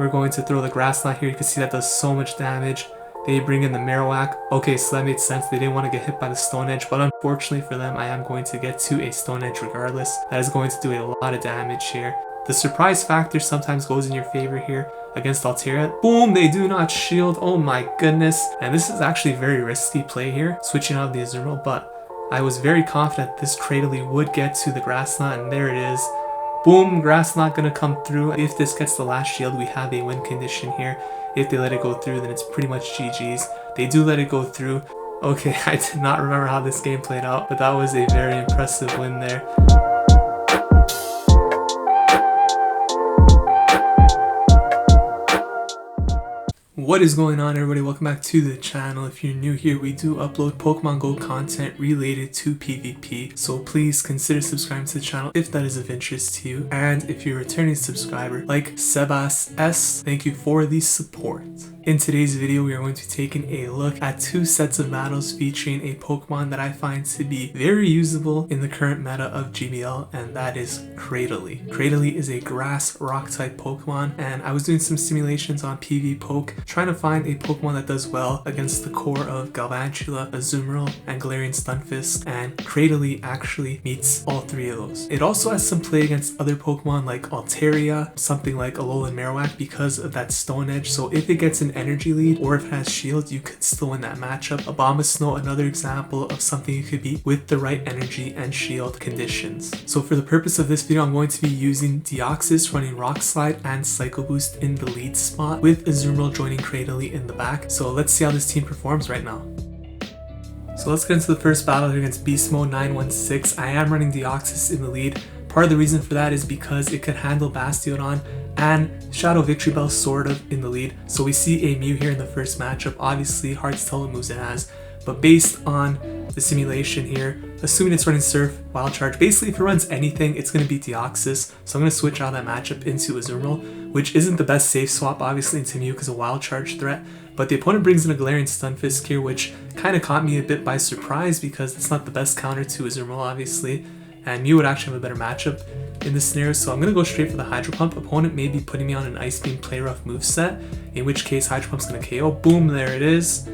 We're going to throw the Grass Knot here. You can see that does so much damage. They bring in the Marowak. Okay, so that made sense. They didn't want to get hit by the Stone Edge, but unfortunately for them, I am going to get to a Stone Edge regardless. That is going to do a lot of damage here. The surprise factor sometimes goes in your favor here against Altaria. Boom, they do not shield. Oh my goodness. And this is actually a very risky play here, switching out the Azumarill, but I was very confident this Cradily would get to the Grass Knot, and there it is. Boom, Grass Knot gonna come through. If this gets the last shield, we have a win condition here. If they let it go through, then it's pretty much GG's. They do let it go through. Okay, I did not remember how this game played out, but that was a very impressive win there. What is going on, everybody? Welcome back to the channel. If you're new here, we do upload Pokemon Go content related to PvP, so please consider subscribing to the channel if that is of interest to you. And if you're a returning subscriber like Sebas S, thank you for the support. In today's video, we are going to be taking a look at two sets of battles featuring a Pokemon that I find to be very usable in the current meta of GBL, and that is Cradily. Cradily is a grass rock type Pokemon, and I was doing some simulations on PvPoke trying to find a Pokemon that does well against the core of Galvantula, Azumarill, and Galarian Stunfisk, and Cradily actually meets all three of those. It also has some play against other Pokemon like Altaria, something like Alolan Marowak because of that Stone Edge, so if it gets an energy lead or if it has shield, you could still win that matchup. Abomasnow, another example of something you could beat with the right energy and shield conditions. So for the purpose of this video, I'm going to be using Deoxys running Rock Slide and Psycho Boost in the lead spot with Azumarill joining Cradily in the back. So let's see how this team performs right now. So let's get into the first battle here against Beast Mode 916. I am running Deoxys in the lead. Part of the reason for that is because it could handle Bastiodon and Shadow Victreebel sort of in the lead. So we see a Mew here in the first matchup. Obviously, hard to tell what moves it has, but based on the simulation here, assuming it's running Surf, Wild Charge, basically if it runs anything, it's going to beat Deoxys. So I'm going to switch out that matchup into Azumarill, which isn't the best safe swap, obviously, into Mew because of Wild Charge threat. But the opponent brings in a Galarian Stunfisk here, which kind of caught me a bit by surprise because it's not the best counter to Azumarill, obviously. And Mew would actually have a better matchup in this scenario, so I'm going to go straight for the Hydro Pump. Opponent may be putting me on an Ice Beam Play Rough moveset, in which case Hydro Pump's going to KO. Boom, there it is.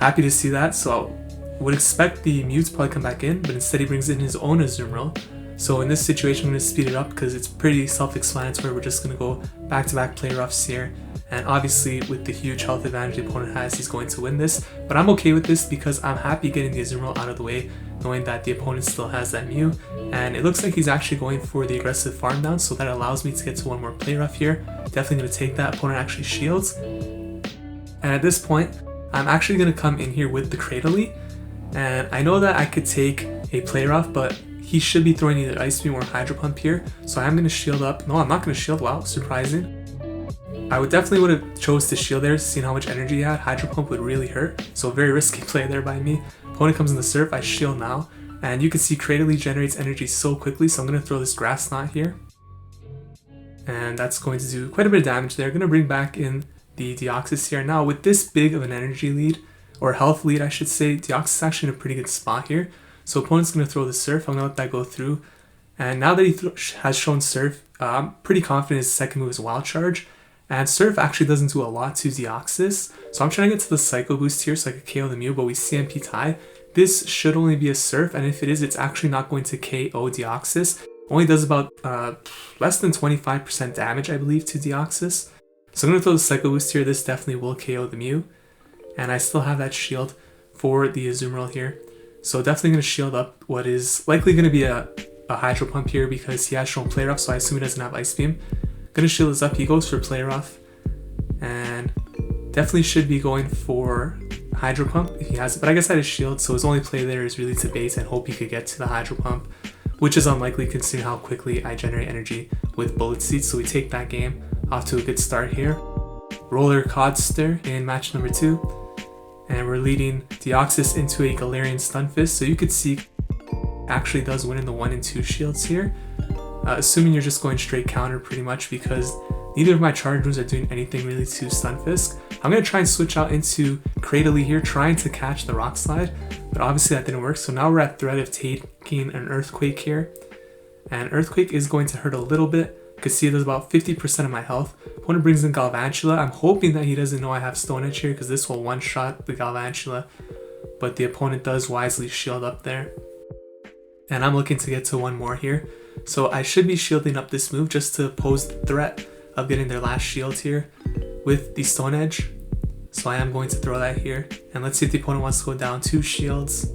Happy to see that. So I would expect the Mew to probably come back in, but instead he brings in his own Azumarill. So in this situation, I'm going to speed it up because it's pretty self-explanatory. We're just going to go back-to-back Play Roughs here. And obviously, with the huge health advantage the opponent has, he's going to win this. But I'm okay with this because I'm happy getting the Azumarill out of the way, knowing that the opponent still has that Mew. And it looks like he's actually going for the aggressive farm down, so that allows me to get to one more Play Rough here. Definitely going to take that. Opponent actually shields. And at this point, I'm actually going to come in here with the Cradily. And I know that I could take a Play Rough, but he should be throwing either Ice Beam or Hydro Pump here. So I am going to shield up. No, I'm not going to shield. Wow, surprising. I would have chose to shield there, seeing how much energy he had. Hydro Pump would really hurt, so very risky play there by me. Opponent comes in the Surf, I shield now, and you can see Cradily generates energy so quickly, so I'm going to throw this Grass Knot here. And that's going to do quite a bit of damage there. Going to bring back in the Deoxys here. Now with this big of an energy lead, or health lead I should say, Deoxys is actually in a pretty good spot here. So opponent's going to throw the Surf, I'm going to let that go through. And now that he has shown Surf, I'm pretty confident his second move is Wild Charge. And Surf actually doesn't do a lot to Deoxys, so I'm trying to get to the Psycho Boost here so I could KO the Mew, but we CMP tie. This should only be a Surf, and if it is, it's actually not going to KO Deoxys. Only does about less than 25% damage, I believe, to Deoxys. So I'm going to throw the Psycho Boost here. This definitely will KO the Mew. And I still have that shield for the Azumarill here. So definitely going to shield up what is likely going to be a Hydro Pump here because he has shown Play Rough, so I assume he doesn't have Ice Beam. Gonna shield this up, he goes for Play Rough, and definitely should be going for Hydro Pump if he has it, but I guess I had a shield, so his only play there is really to bait and hope he could get to the Hydro Pump, which is unlikely considering how quickly I generate energy with Bullet Seed, so we take that game off to a good start here. Roller Codster in match number 2, and we're leading Deoxys into a Galarian Stunfisk, so you could see actually does win in the 1 and 2 shields here. Assuming you're just going straight counter pretty much because neither of my charge moves are doing anything really to Stunfisk. I'm going to try and switch out into Cradily here, trying to catch the Rock Slide, but obviously that didn't work. So now we're at threat of taking an Earthquake here, and Earthquake is going to hurt a little bit, can see it does about 50% of my health. Opponent brings in Galvantula. I'm hoping that he doesn't know I have Stone Edge here because this will one-shot the Galvantula. But the opponent does wisely shield up there. And I'm looking to get to one more here. So I should be shielding up this move just to pose the threat of getting their last shield here with the Stone Edge. So I am going to throw that here. And let's see if the opponent wants to go down 2 shields.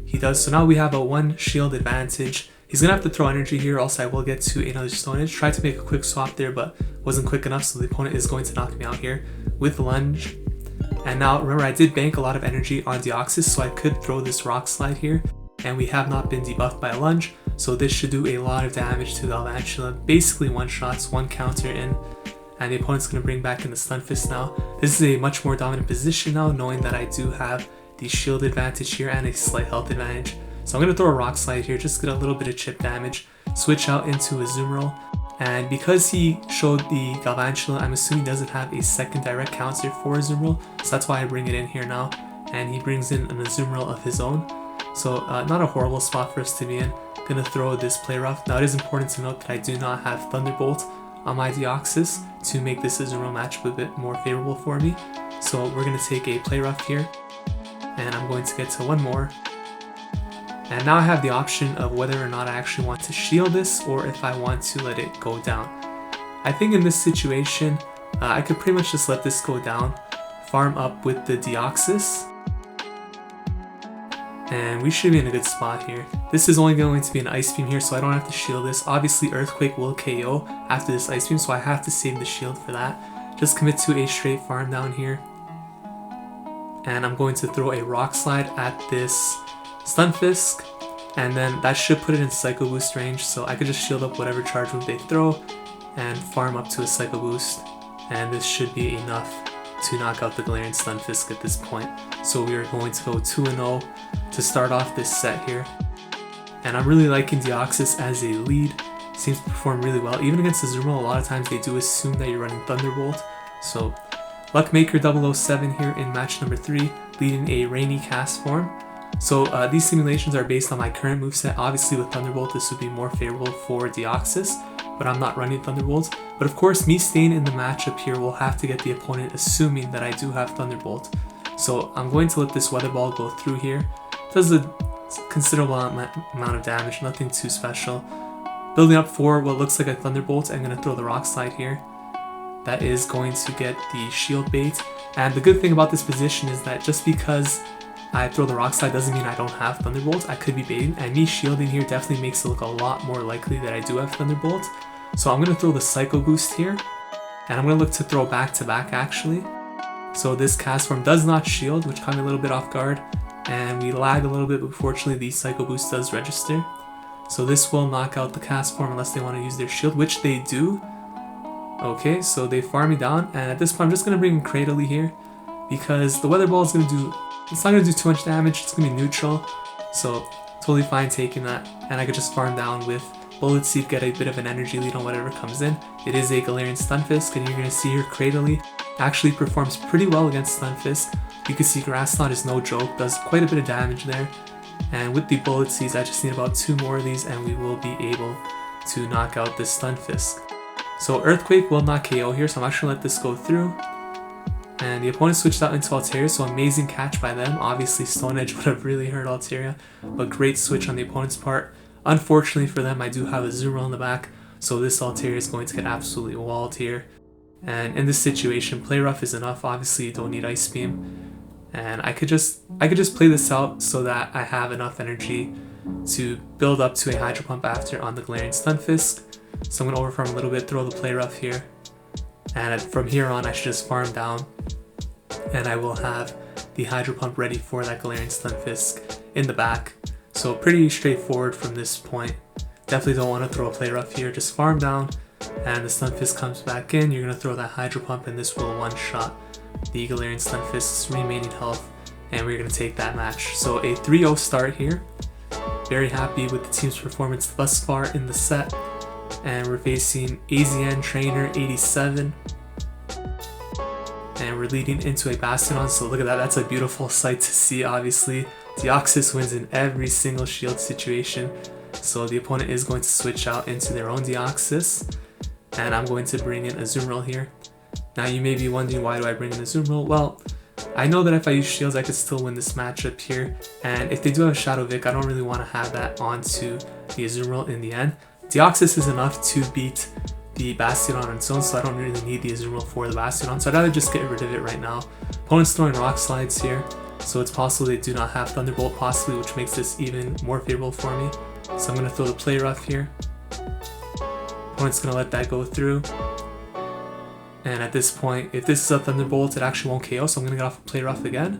He does. So now we have a 1 shield advantage. He's going to have to throw energy here, else I will get to another Stone Edge. Tried to make a quick swap there, but wasn't quick enough, so the opponent is going to knock me out here with Lunge. And now, remember, I did bank a lot of energy on Deoxys, so I could throw this Rock Slide here. And we have not been debuffed by a Lunge, so this should do a lot of damage to Galvantula. Basically one-shots, 1 counter in. And the opponent's going to bring back in the Stunfisk now. This is a much more dominant position now, knowing that I do have the shield advantage here and a slight health advantage. So I'm going to throw a Rock Slide here, just to get a little bit of chip damage. Switch out into Azumarill. And because he showed the Galvantula, I'm assuming he doesn't have a second direct counter for Azumarill. So that's why I bring it in here now. And he brings in an Azumarill of his own. So not a horrible spot for us to be in. Gonna throw this Play Rough. Now it is important to note that I do not have Thunderbolt on my Deoxys to make this Azumarill matchup a bit more favorable for me. So we're gonna take a Play Rough here. And I'm going to get to one more. And now I have the option of whether or not I actually want to shield this or if I want to let it go down. I think in this situation, I could pretty much just let this go down, farm up with the Deoxys, and we should be in a good spot here. This is only going to be an Ice Beam here, so I don't have to shield this. Obviously, Earthquake will KO after this Ice Beam, so I have to save the shield for that. Just commit to a straight farm down here. And I'm going to throw a Rock Slide at this Stunfisk, and then that should put it in Psycho Boost range, so I could just shield up whatever charge move they throw and farm up to a Psycho Boost, and this should be enough to knock out the Galarian Stunfisk at this point. So we are going to go 2-0 to start off this set here. And I'm really liking Deoxys as a lead. Seems to perform really well. Even against Azumarill, a lot of times they do assume that you're running Thunderbolt. So Luckmaker 007 here in match number 3, leading a Rainy Castform. So these simulations are based on my current moveset. Obviously with Thunderbolt this would be more favorable for Deoxys, but I'm not running Thunderbolt. But of course me staying in the matchup here will have to get the opponent assuming that I do have Thunderbolt. So I'm going to let this Weather Ball go through here. It does a considerable amount of damage, nothing too special. Building up for what looks like a Thunderbolt, I'm going to throw the Rock Slide here. That is going to get the shield bait. And the good thing about this position is that just because I throw the Rock Slide doesn't mean I don't have Thunderbolt. I could be baiting, and me shielding here definitely makes it look a lot more likely that I do have Thunderbolt. So I'm going to throw the Psycho Boost here, and I'm going to look to throw back to back actually. So this Castform does not shield, which caught me a little bit off guard, and we lag a little bit, but fortunately the Psycho Boost does register. So this will knock out the Castform unless they want to use their shield, which they do. Okay, so they farm me down, and at this point I'm just going to bring in Cradily here, because the Weather Ball is going to do, it's not going to do too much damage, it's going to be neutral, so totally fine taking that, and I could just farm down with Bullet Seed, get a bit of an energy lead on whatever comes in. It is a Galarian Stunfisk, and you're going to see here Cradily actually performs pretty well against Stunfisk. You can see Grass Knot is no joke, does quite a bit of damage there, and with the Bullet Seeds I just need about 2 more of these and we will be able to knock out this Stunfisk. So Earthquake will not KO here, so I'm actually going to let this go through. And the opponent switched out into Altaria, so amazing catch by them. Obviously Stone Edge would have really hurt Altaria, but great switch on the opponent's part. Unfortunately for them, I do have a Azumarill in the back, so this Altaria is going to get absolutely walled here. And in this situation, Play Rough is enough. Obviously you don't need Ice Beam. And I could just play this out so that I have enough energy to build up to a Hydro Pump after on the Galarian Stunfisk. So I'm going to overfarm a little bit, throw the Play Rough here. And from here on, I should just farm down. And I will have the Hydro Pump ready for that Galarian Stunfisk in the back. So pretty straightforward from this point. Definitely don't want to throw a Play Rough here, just farm down. And the Stunfisk comes back in, you're going to throw that Hydro Pump, and this will one-shot the Galarian Stunfisk's remaining health. And we're going to take that match. So a 3-0 start here. Very happy with the team's performance thus far in the set. And we're facing AZN Trainer 87. And we're leading into a Bastiodon, so look at that, that's a beautiful sight to see obviously. Deoxys wins in every single shield situation. So the opponent is going to switch out into their own Deoxys, and I'm going to bring in Azumarill here. Now you may be wondering, why do I bring in Azumarill? Well, I know that if I use shields I could still win this matchup here, and if they do have Shadow Vic, I don't really want to have that onto the Azumarill in the end. Deoxys is enough to beat the Bastiodon on its own, so I don't really need the Azumarill for the Bastiodon, so I'd rather just get rid of it right now. Opponent's throwing Rock Slides here, so it's possible they do not have Thunderbolt possibly, which makes this even more favorable for me. So I'm going to throw the Play Rough here. Opponent's going to let that go through. And at this point, if this is a Thunderbolt, it actually won't KO, so I'm going to get off a Play Rough again.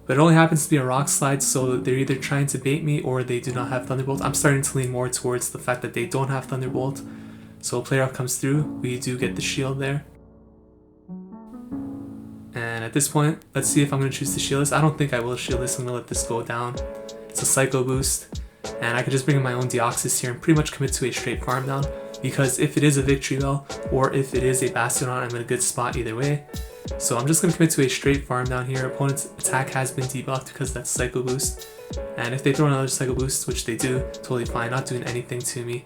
But it only happens to be a Rock Slide, so they're either trying to bait me or they do not have Thunderbolt. I'm starting to lean more towards the fact that they don't have Thunderbolt. So Play Rough comes through, we do get the shield there. And at this point, let's see if I'm going to choose to shield this. I don't think I will shield this, I'm going to let this go down. It's a Psycho Boost, and I could just bring in my own Deoxys here and pretty much commit to a straight farm down, because if it is a Victreebel or if it is a Bastiodon, I'm in a good spot either way. So I'm just going to commit to a straight farm down here. Opponent's attack has been debuffed because that's Psycho Boost, and if they throw another Psycho Boost, which they do, totally fine, not doing anything to me.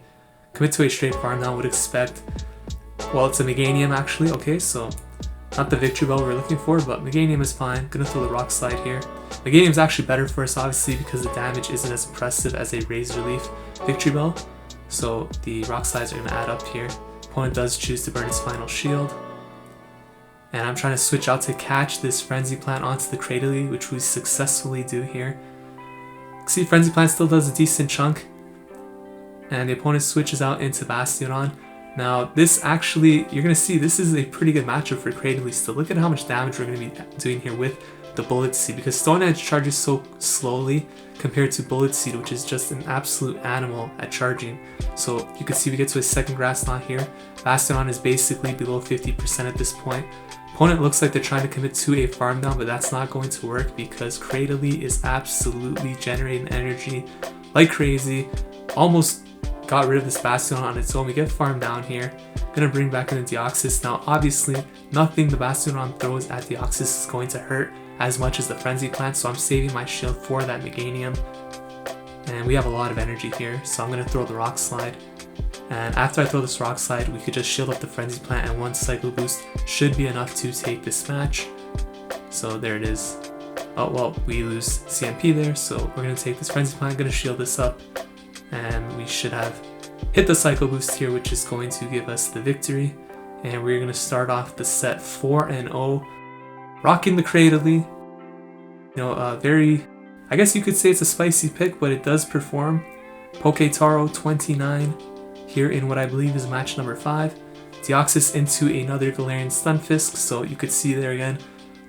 Commit to a straight farm down, would expect, well, it's a Meganium actually, okay, so not the Victreebel we're looking for, but Meganium is fine. Gonna throw the Rock Slide here. Meganium's actually better for us, obviously, because the damage isn't as impressive as a Razor Leaf Victreebel, so the Rock Slides are gonna add up here. Opponent does choose to burn its final shield, and I'm trying to switch out to catch this Frenzy Plant onto the Cradily, which we successfully do here. See, Frenzy Plant still does a decent chunk, and the opponent switches out into Bastiodon. Now this actually, you're going to see, this is a pretty good matchup for Cradily still. Look at how much damage we're going to be doing here with the Bullet Seed, because Stone Edge charges so slowly compared to Bullet Seed, which is just an absolute animal at charging. So you can see we get to a second Grass Knot here. Bastiodon is basically below 50% at this point. Opponent looks like they're trying to commit to a farm down, but that's not going to work because Cradily is absolutely generating energy like crazy. Almost got rid of this Bastiodon on its own. We get farm down here. Gonna bring back in the Deoxys. Now obviously nothing the Bastiodon throws at Deoxys is going to hurt as much as the Frenzy Plant, so I'm saving my shield for that Meganium. And we have a lot of energy here, so I'm gonna throw the Rock Slide. And after I throw this Rock Slide, we could just shield up the Frenzy Plant, and one Cycle Boost should be enough to take this match. So there it is. Oh well, we lose CMP there, so we're gonna take this Frenzy Plant, gonna shield this up, and we should have hit the Psycho Boost here, which is going to give us the victory. And we're going to start off the set 4-0, rocking the Cradily. You know, very, I guess you could say it's a spicy pick, but it does perform. Poketaro 29 here in what I believe is match number 5. Deoxys into another Galarian Stunfisk, so you could see there again,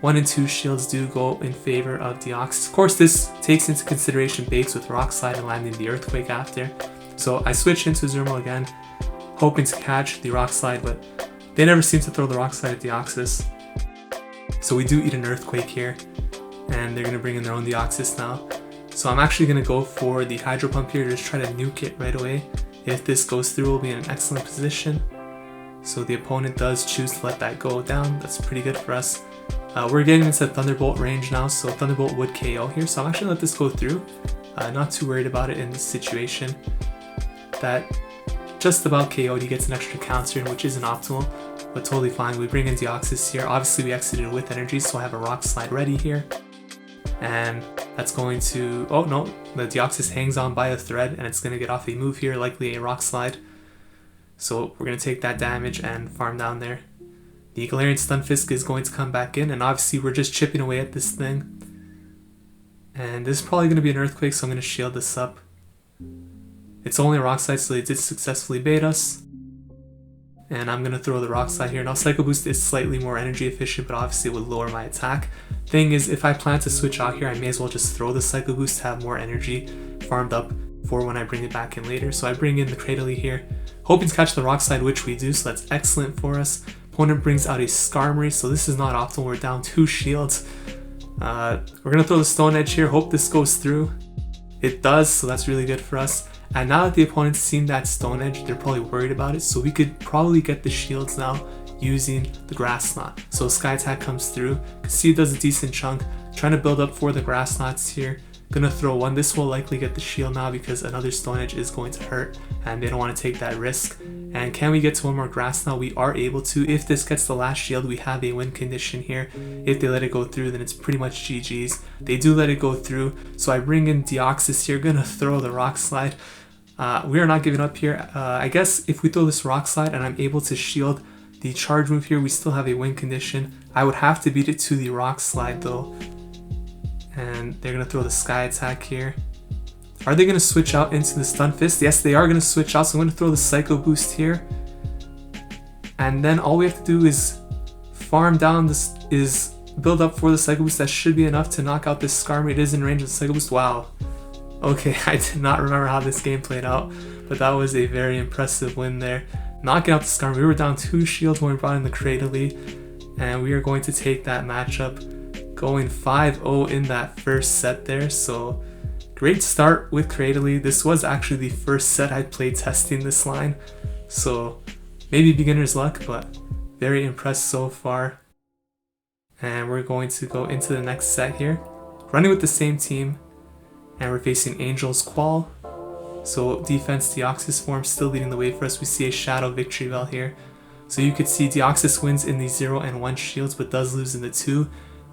1 and 2 shields do go in favor of Deoxys. Of course, this takes into consideration bakes with Rock Slide and landing the Earthquake after. So I switch into Azumarill again, hoping to catch the Rock Slide, but they never seem to throw the Rock Slide at Deoxys. So we do eat an Earthquake here, and they're going to bring in their own Deoxys now. So I'm actually going to go for the Hydro Pump here to just try to nuke it right away. If this goes through, we'll be in an excellent position. So the opponent does choose to let that go down. That's pretty good for us. We're getting into Thunderbolt range now, so Thunderbolt would KO here. So I'm actually going to let this go through. Not too worried about it in this situation. That just about KO'd, he gets an extra counter, which isn't optimal, but totally fine. We bring in Deoxys here. Obviously we exited with energy, so I have a Rock Slide ready here. And that's going to, oh no, the Deoxys hangs on by a thread, and it's going to get off a move here, likely a Rock Slide. So we're going to take that damage and farm down there. The Galarian Stunfisk is going to come back in, and obviously we're just chipping away at this thing. And this is probably going to be an Earthquake, so I'm going to shield this up. It's only a Rock Slide, so they did successfully bait us. And I'm going to throw the Rock Slide here. Now Psycho Boost is slightly more energy efficient, but obviously it would lower my attack. Thing is, if I plan to switch out here, I may as well just throw the Psycho Boost to have more energy farmed up for when I bring it back in later. So I bring in the Cradily here, hoping to catch the Rock Slide, which we do, so that's excellent for us. Opponent brings out a Skarmory, so this is not optimal. We're down 2 shields. We're going to throw the Stone Edge here, hope this goes through. It does, so that's really good for us. And now that the opponent's seen that Stone Edge, they're probably worried about it, so we could probably get the shields now using the Grass Knot. So Sky Attack comes through. You can see it does a decent chunk. Trying to build up for the Grass Knots here. Gonna throw one. This will likely get the shield now because another Stone Edge is going to hurt and they don't want to take that risk. And can we get to one more grass now? We are able to. If this gets the last shield, we have a win condition here. If they let it go through, then it's pretty much GG's. They do let it go through, so I bring in Deoxys here. Gonna throw the Rock Slide. We are not giving up here. I guess if we throw this Rock Slide and I'm able to shield the charge move here, we still have a win condition. I would have to beat it to the Rock Slide though. And they're going to throw the Sky Attack here. Are they going to switch out into the Stunfisk? Yes, they are going to switch out, so I'm going to throw the Psycho Boost here. And then all we have to do is farm down this, is build up for the Psycho Boost. That should be enough to knock out this Skarmory. It is in range of the Psycho Boost. Wow. Okay, I did not remember how this game played out, but that was a very impressive win there. Knocking out the Skarmory. We were down 2 shields when we brought in the Cradily, and we are going to take that matchup, going 5-0 in that first set there. So great start with Cradily. This was actually the first set I played testing this line, so maybe beginner's luck, but very impressed so far. And we're going to go into the next set here, running with the same team, and we're facing Angel's Qual. So defense Deoxys form still leading the way for us. We see a Shadow Victreebel here. So you could see Deoxys wins in the 0 and 1 shields, but does lose in the 2.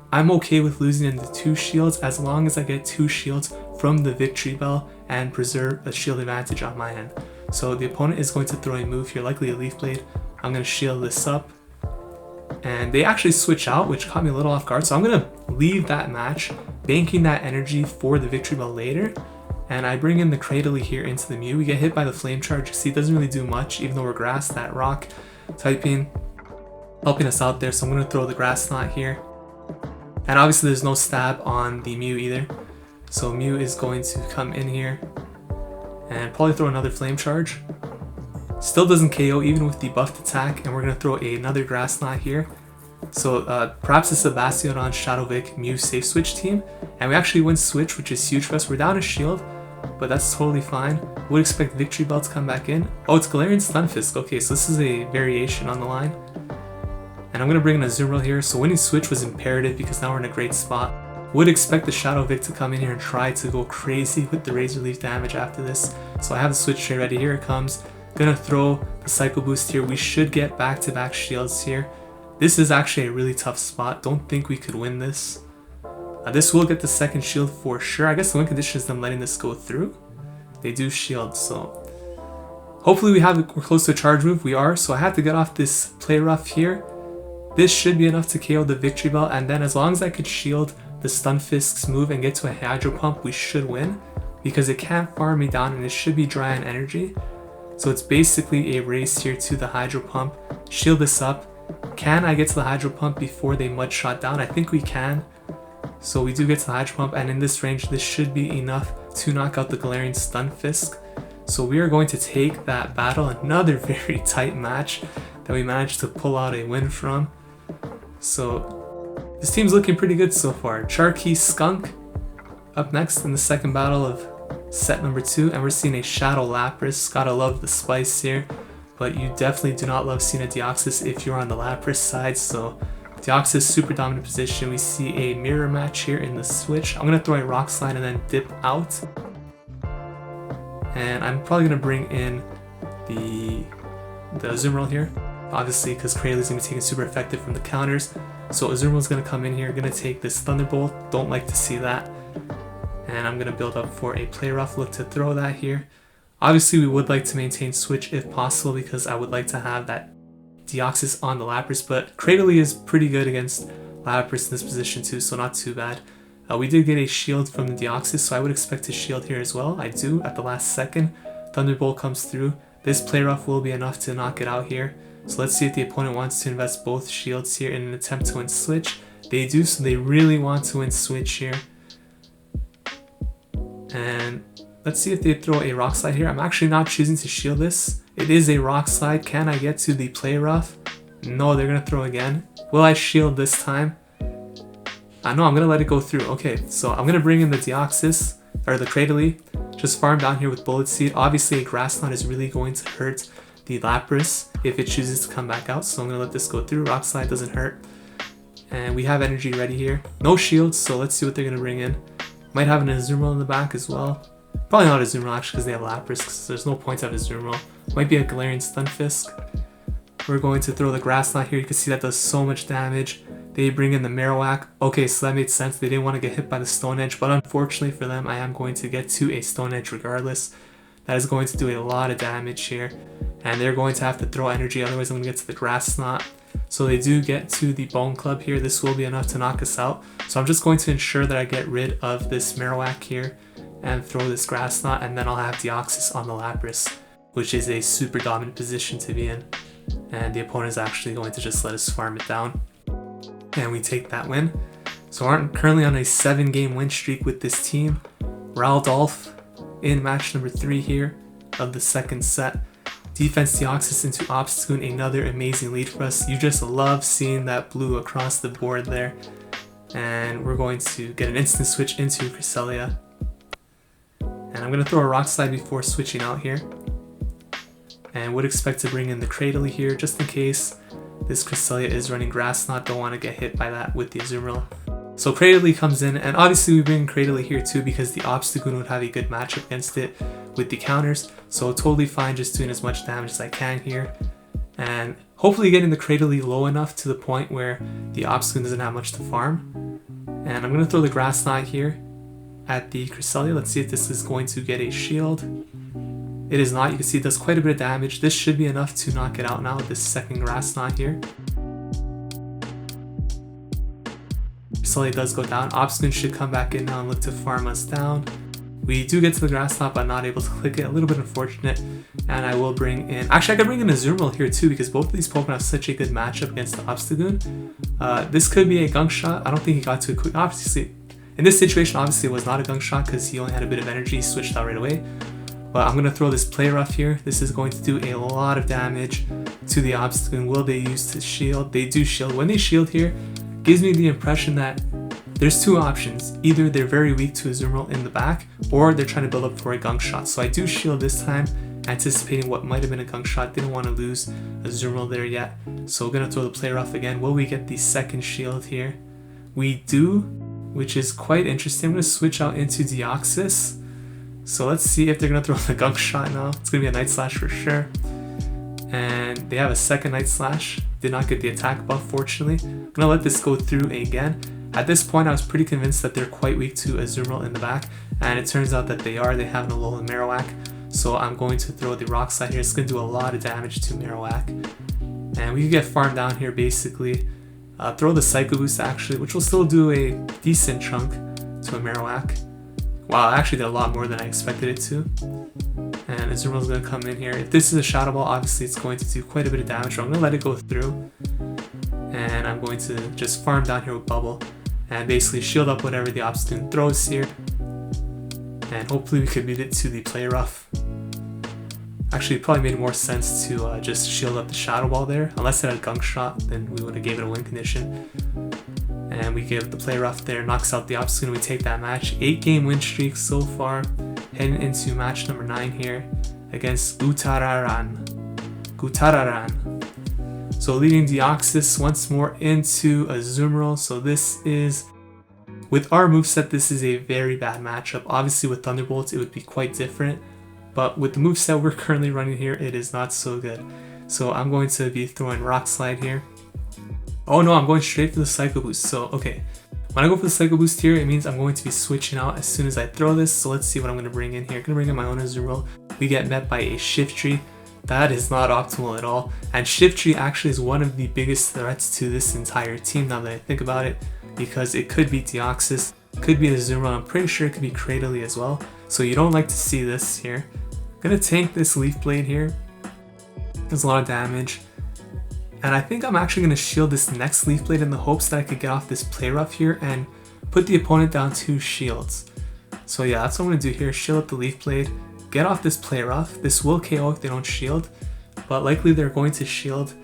I'm okay with losing in the 2 shields as long as I get 2 shields from the Victreebel and preserve a shield advantage on my end. So the opponent is going to throw a move here, likely a Leaf Blade. I'm going to shield this up. And they actually switch out, which caught me a little off guard. So I'm going to leave that match, banking that energy for the Victreebel later. And I bring in the Cradily here into the Mew. We get hit by the Flame Charge. You see, it doesn't really do much, even though we're grass. That rock typing helping us out there. So I'm going to throw the Grass Knot here. And obviously there's no stab on the Mew either. So Mew is going to come in here and probably throw another Flame Charge. Still doesn't KO even with the buffed attack. And we're going to throw another Grass Knot here. So perhaps it's a Bastiodon, Shadow Vic, Mew safe switch team. And we actually win switch, which is huge for us. We're down a shield, but that's totally fine. Would expect Victreebel to come back in. Oh, it's Galarian Stunfisk. Okay, so this is a variation on the line. And I'm going to bring in a Azumarill here. So winning switch was imperative because now we're in a great spot. Would expect the Shadow Vic to come in here and try to go crazy with the Razor Leaf damage after this. So I have the switch tray ready. Here it comes. Gonna throw the Psycho Boost here. We should get back-to-back shields here. This is actually a really tough spot. Don't think we could win this. This will get the second shield for sure. I guess the win condition is them letting this go through. They do shield, so hopefully we're close to a charge move. We are, so I have to get off this Play Rough here. This should be enough to KO the Victreebel, and then as long as I could shield the Stunfisk's move and get to a Hydro Pump, we should win because it can't farm me down and it should be dry on energy. So it's basically a race here to the Hydro Pump. Shield this up. Can I get to the Hydro Pump before they Mud Shot down? I think we can. So we do get to the Hydro Pump, and in this range, this should be enough to knock out the Galarian Stunfisk. So we are going to take that battle. Another very tight match that we managed to pull out a win from. So this team's looking pretty good so far. Charkey Skunk up next in the second battle of set number 2, and we're seeing a Shadow Lapras. Gotta love the spice here, but you definitely do not love seeing a Deoxys if you're on the Lapras side. So Deoxys super dominant position. We see a mirror match here in the switch. I'm gonna throw a Rock Slide and then dip out, and I'm probably gonna bring in the Azumarill here, obviously because Crady's gonna be taking super effective from the counters. So Azumarill's gonna come in here, gonna take this Thunderbolt. Don't like to see that. And I'm going to build up for a Play Rough, look to throw that here. Obviously, we would like to maintain switch if possible because I would like to have that Deoxys on the Lapras, but Cradily is pretty good against Lapras in this position too, so not too bad. We did get a shield from the Deoxys, so I would expect to shield here as well. I do at the last second. Thunderbolt comes through. This Play Rough will be enough to knock it out here. So let's see if the opponent wants to invest both shields here in an attempt to win switch. They do, so they really want to win switch here. And let's see if they throw a Rock Slide here. I'm actually not choosing to shield this. It is a Rock Slide. Can I get to the Play Rough? No, they're going to throw again. Will I shield this time? No, I'm going to let it go through. Okay, so I'm going to bring in the Deoxys, or the Cradily. Just farm down here with Bullet Seed. Obviously, a Grass Knot is really going to hurt the Lapras if it chooses to come back out. So I'm going to let this go through. Rock Slide doesn't hurt. And we have energy ready here. No shields, so let's see what they're going to bring in. Might have an Azumarill in the back as well. Probably not Azumarill actually because they have Lapras, because there's no point to have Azumarill. Might be a Galarian Stunfisk. We're going to throw the Grass Knot here. You can see that does so much damage. They bring in the Marowak. Okay, so that made sense. They didn't want to get hit by the Stone Edge, but unfortunately for them, I am going to get to a Stone Edge regardless. That is going to do a lot of damage here, and they're going to have to throw energy, otherwise I'm going to get to the Grass Knot. So they do get to the Bone Club here. This will be enough to knock us out. So I'm just going to ensure that I get rid of this Marowak here and throw this Grass Knot, and then I'll have Deoxys on the Lapras, which is a super dominant position to be in. And the opponent is actually going to just let us farm it down. And we take that win. So we're currently on a 7-game win streak with this team. Raldolph in match number 3 here of the second set. Defense Deoxys into Obstagoon, another amazing lead for us. You just love seeing that blue across the board there. And we're going to get an instant switch into Cresselia. And I'm going to throw a Rock Slide before switching out here. And would expect to bring in the Cradily here just in case this Cresselia is running Grass Knot. Don't want to get hit by that with the Azumarill. So Cradily comes in, and obviously we bring Cradily here too because the Obstagoon would have a good matchup against it with the counters. So totally fine just doing as much damage as I can here. And hopefully getting the Cradily low enough to the point where the Obstagoon doesn't have much to farm. And I'm going to throw the Grass Knot here at the Cresselia. Let's see if this is going to get a shield. It is not. You can see it does quite a bit of damage. This should be enough to knock it out now with this second Grass Knot here. Cresselia does go down. Obstagoon should come back in now and look to farm us down. We do get to the Grass Knot, but not able to click it. A little bit unfortunate. And I will bring in... Actually, I could bring in Azumarill here too because both of these Pokemon have such a good matchup against the Obstagoon. This could be a Gunk Shot. I don't think he got to it quick. Obviously, in this situation, obviously it was not a Gunk Shot because he only had a bit of energy. He switched out right away. But I'm going to throw this Play Rough here. This is going to do a lot of damage to the Obstagoon. Will they use to shield? They do shield. When they shield here, gives me the impression that there's two options. Either they're very weak to Azumarill in the back, or they're trying to build up for a Gunk Shot. So I do shield this time, anticipating what might have been a Gunk Shot. Didn't want to lose Azumarill there yet. So we're going to throw the Play Rough again. Will we get the second shield here? We do, which is quite interesting. I'm going to switch out into Deoxys. So let's see if they're going to throw the Gunk Shot now. It's going to be a Night Slash for sure. And they have a second Night Slash. Did not get the attack buff, fortunately. I'm going to let this go through again. At this point, I was pretty convinced that they're quite weak to Azumarill in the back. And it turns out that they are. They have an Alolan Marowak. So I'm going to throw the Rock Slide here. It's going to do a lot of damage to Marowak. And we can get farmed down here, basically. Throw the Psycho Boost, actually, which will still do a decent chunk to a Marowak. Wow, it actually did a lot more than I expected it to. And Azumarill going to come in here. If this is a Shadow Ball, obviously it's going to do quite a bit of damage. So I'm going to let it go through. And I'm going to just farm down here with Bubble. And basically shield up whatever the Obstagoon throws here. And hopefully we could beat it to the Play Rough. Actually, it probably made more sense to just shield up the Shadow Ball there. Unless it had a Gunk Shot, then we would have gave it a win condition. And we give the Play Rough there, knocks out the Obstagoon. We take that match. 8-game win streak so far. Heading into match number 9 here against Gutararan. So leading Deoxys once more into Azumarill. So this is, with our moveset, this is a very bad matchup. Obviously with Thunderbolts it would be quite different. But with the moveset we're currently running here, it is not so good. So I'm going to be throwing Rock Slide here. Oh no, I'm going straight for the Psycho Boost. So, okay. When I go for the Psycho Boost here, it means I'm going to be switching out as soon as I throw this. So let's see what I'm going to bring in here. I'm going to bring in my own Azumarill. We get met by a Shiftry. That is not optimal at all. And Shiftry actually is one of the biggest threats to this entire team now that I think about it. Because it could be Deoxys, could be Azumarill. I'm pretty sure it could be Cradily as well. So you don't like to see this here. I'm going to tank this Leaf Blade here. Does a lot of damage. And I think I'm actually going to shield this next Leaf Blade in the hopes that I could get off this Play Rough here and put the opponent down 2 shields. So yeah, that's what I'm going to do here. Shield up the Leaf Blade, get off this Play Rough. This will KO if they don't shield, but likely they're going to shield.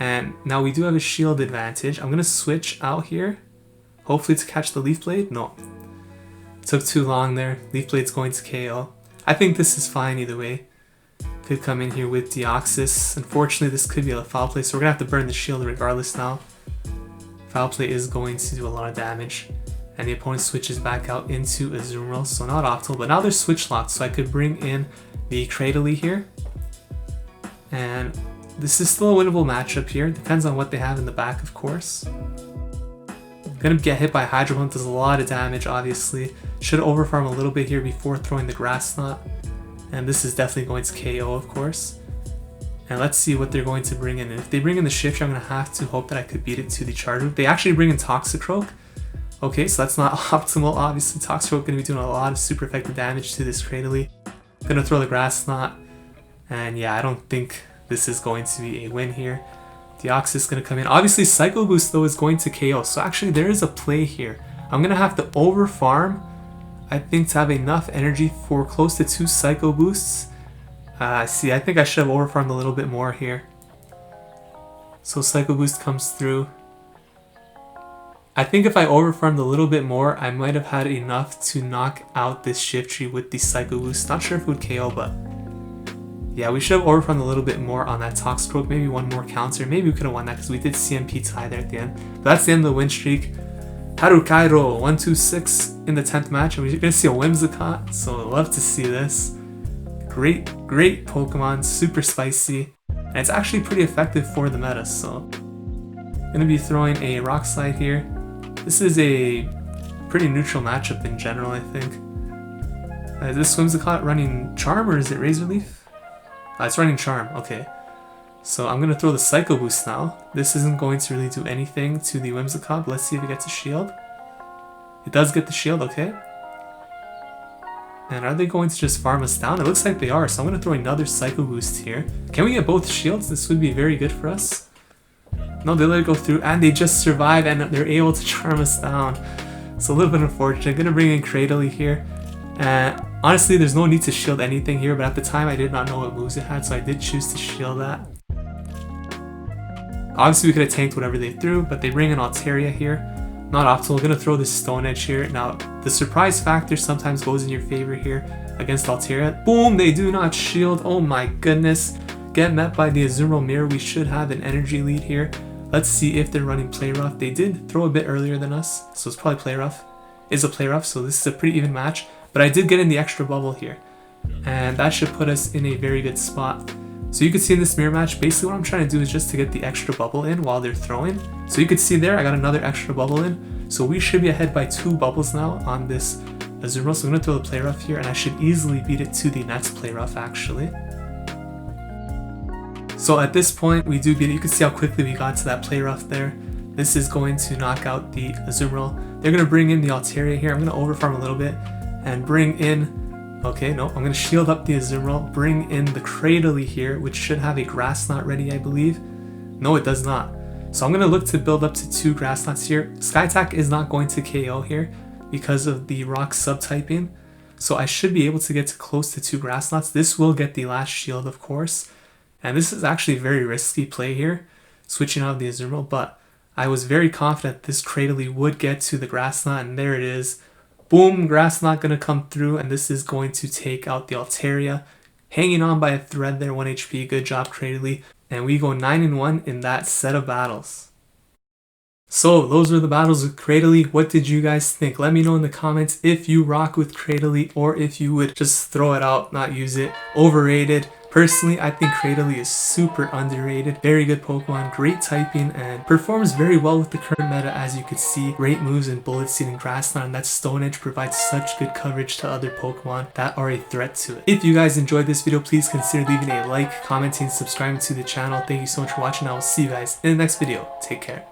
And now we do have a shield advantage. I'm going to switch out here, hopefully to catch the Leaf Blade. No, took too long there. Leaf Blade's going to KO. I think this is fine either way. Could come in here with Deoxys. Unfortunately, this could be a Foul Play, so we're going to have to burn the shield regardless now. Foul Play is going to do a lot of damage. and the opponent switches back out into Azumarill, so not optimal, but now they're switch locked, so I could bring in the Cradily here. And this is still a winnable matchup here, depends on what they have in the back, of course. Gonna get hit by Hydro Pump, does a lot of damage, obviously. Should overfarm a little bit here before throwing the Grass Knot. And this is definitely going to KO, of course. And let's see what they're going to bring in. And if they bring in the Shiftry, I'm gonna have to hope that I could beat it to the Charge Move. They actually bring in Toxicroak. Okay, so that's not optimal, obviously. Toxicroak gonna be doing a lot of super effective damage to this Cradily. Gonna throw the Grass Knot. And yeah, I don't think this is going to be a win here. Deoxys is going to come in. Obviously, Psycho Boost, though, is going to KO. So actually, there is a play here. I'm going to have to overfarm, I think, to have enough energy for close to 2 Psycho Boosts. See, I think I should have overfarmed a little bit more here. So Psycho Boost comes through. I think if I overfarmed a little bit more, I might have had enough to knock out this Shiftry with the Psycho Boost. Not sure if it would KO, but yeah, we should have overfarmed a little bit more on that Toxicroak. Maybe one more counter. Maybe we could have won that because we did CMP tie there at the end. But that's the end of the win streak. Harukairo 126 in the 10th match. And we're going to see a Whimsicott. So I'd love to see this. Great Pokemon. Super spicy. And it's actually pretty effective for the meta. So I'm going to be throwing a Rock Slide here. This is a pretty neutral matchup in general, I think. Is this Whimsicott running Charm or is it Razor Leaf? It's running Charm, okay. So I'm going to throw the Psycho Boost now. This isn't going to really do anything to the Whimsicott. Let's see if it gets a shield. It does get the shield, okay. And are they going to just farm us down? It looks like they are, so I'm going to throw another Psycho Boost here. Can we get both shields? This would be very good for us. No, they let it go through, and they just survive, and they're able to charm us down. It's a little bit unfortunate. I'm going to bring in Cradily here. And honestly, there's no need to shield anything here, but at the time I did not know what moves it had, so I did choose to shield that. Obviously, we could have tanked whatever they threw, but they bring in Altaria here. Not optimal. We're going to throw this Stone Edge here. Now, the surprise factor sometimes goes in your favor here against Altaria. Boom! They do not shield. Oh my goodness. Get met by the Azumarill Mirror. We should have an energy lead here. Let's see if they're running Play Rough. They did throw a bit earlier than us, so it's probably Play Rough. It's a Play Rough, so this is a pretty even match. But I did get in the extra bubble here, and that should put us in a very good spot. So you can see in this mirror match, basically what I'm trying to do is just to get the extra bubble in while they're throwing. So you can see there, I got another extra bubble in. So we should be ahead by 2 bubbles now on this Azumarill. So I'm going to throw the Play Rough here, and I should easily beat it to the next Play Rough actually. So at this point, we do beat it. You can see how quickly we got to that Play Rough there. This is going to knock out the Azumarill. They're going to bring in the Altaria here. I'm going to overfarm a little bit and bring in, okay, no, I'm going to shield up the Azumarill, bring in the Cradily here, which should have a Grass Knot ready, I believe. No, it does not. So I'm going to look to build up to 2 Grass Knots here. Sky Attack is not going to KO here because of the Rock subtyping. So I should be able to get to close to 2 Grass Knots. This will get the last shield, of course. And this is actually a very risky play here, switching out of the Azumarill, but I was very confident this Cradily would get to the Grass Knot, and there it is. Boom, Grass Knot gonna come through, and this is going to take out the Altaria. Hanging on by a thread there, 1 HP, good job Cradily. And we go 9-1 in that set of battles. So those were the battles with Cradily. What did you guys think? Let me know in the comments if you rock with Cradily or if you would just throw it out, not use it. Overrated. Personally, I think Cradily is super underrated. Very good Pokemon, great typing, and performs very well with the current meta, as you could see. Great moves in Bullet Seed and Grass Knot, and that Stone Edge provides such good coverage to other Pokemon that are a threat to it. If you guys enjoyed this video, please consider leaving a like, commenting, subscribing to the channel. Thank you so much for watching. I will see you guys in the next video. Take care.